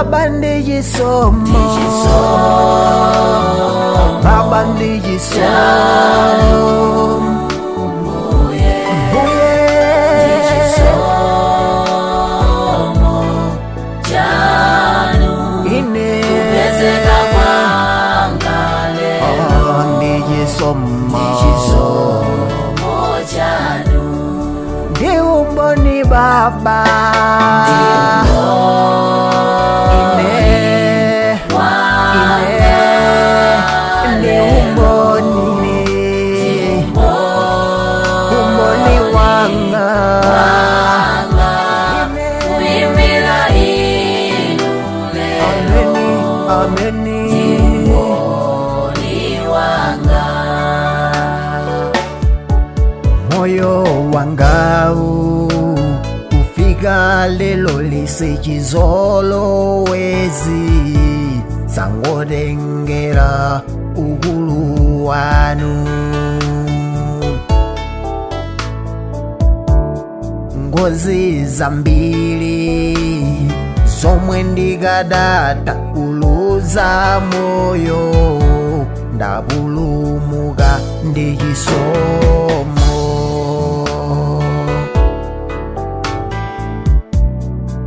Baba Ndichisomo, Baba Ndichisomo, Ndiumboni Baba, umboni wanga, ameni. Moyo wangau ufika lelo lisechizolowezi sangotengera ukulu wanu. Ngozi zambiri zomwe ndikadata kuluza moyo ndapulumuka Ndichisomo.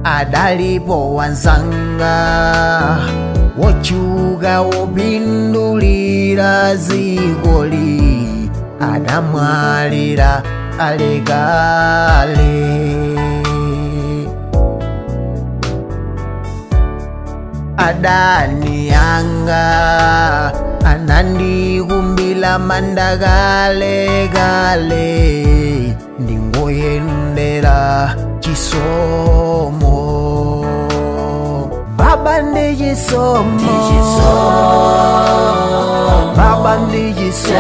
Adalipo wanzanga wochuka wopindulira zikoli adamwalira alekale. Adani yanga anandikumbila manda kale ndingoyendera chisomo. Baba Ndichisomo, Baba Ndichisomo,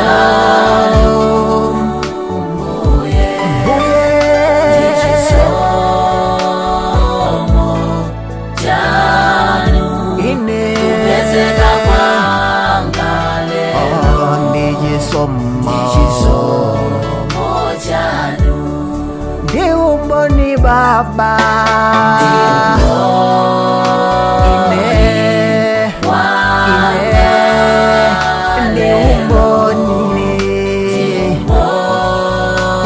Ndiumboni Baba,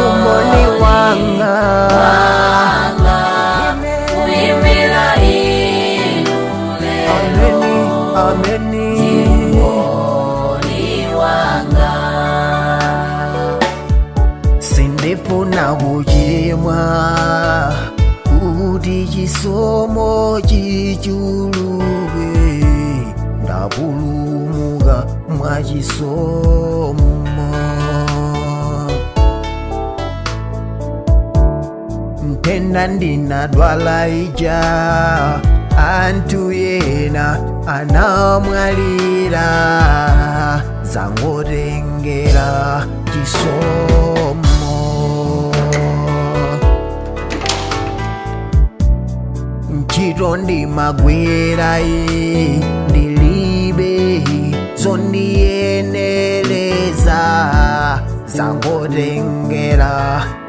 umboni wanga, ameni. Sindifuna kuchimwa kuti chisomo chichuluke, ndapulumuka mwa chisomo. Ntenda ndinadwala ija anthu yena anamwalira zangotengera chisomo. Ntchito ndimagwira ndilibe zondiyeneleza zangotengera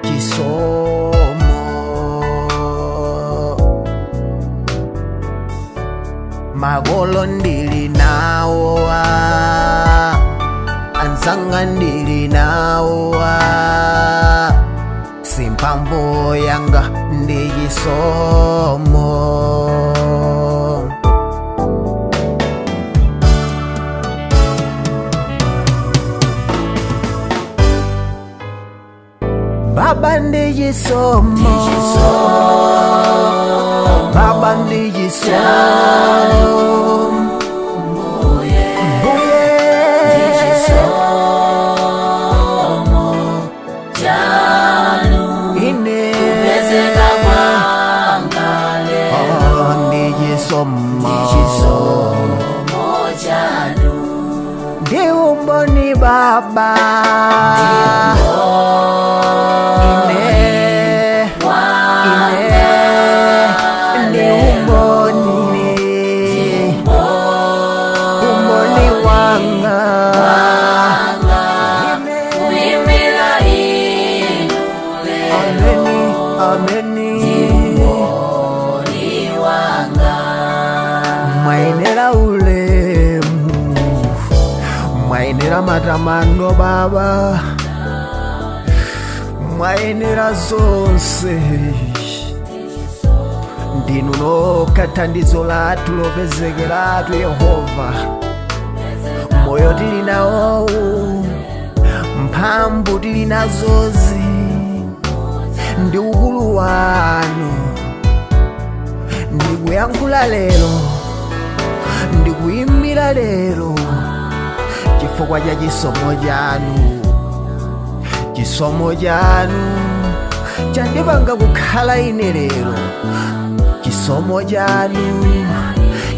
chisomo. Magolo ndili nawo, anzanga ndili nawo, simpambo yanga Ndichisomo. Baba Ndichisomo, Baba Ndichisomo, Ndiumboni Baba, umboni wanga, ameni. mwayenera matamando Baba, mwayenera zonse. Ndinu nokha thandizo lathu lopezekeratu Yehova. Moyo tili nawowu, mphamvu tili nazozi, ndi ukulu wanu. Ndikuyankhula lero, ndikuyimbira lero, chifukwa cha chisomo chanu. Chisomo chanu chandipanga kukhala ine lero. Chisomo chanu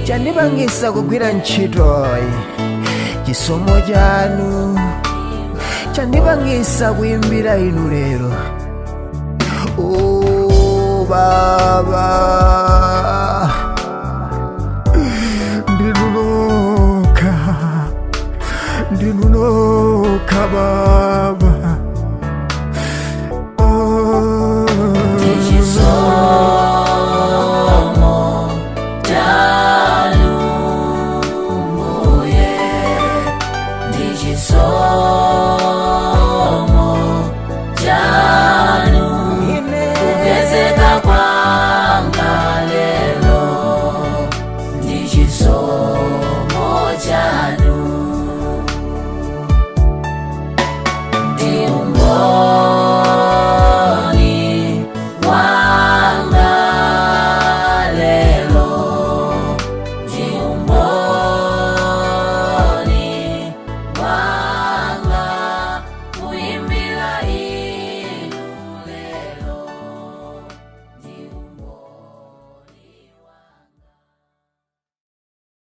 chandipangisa kugwira ntchitoyi. Chisomo chanu chandipangisa kuyimbira inu lero. Oh Baba, ndinu nokha Baba.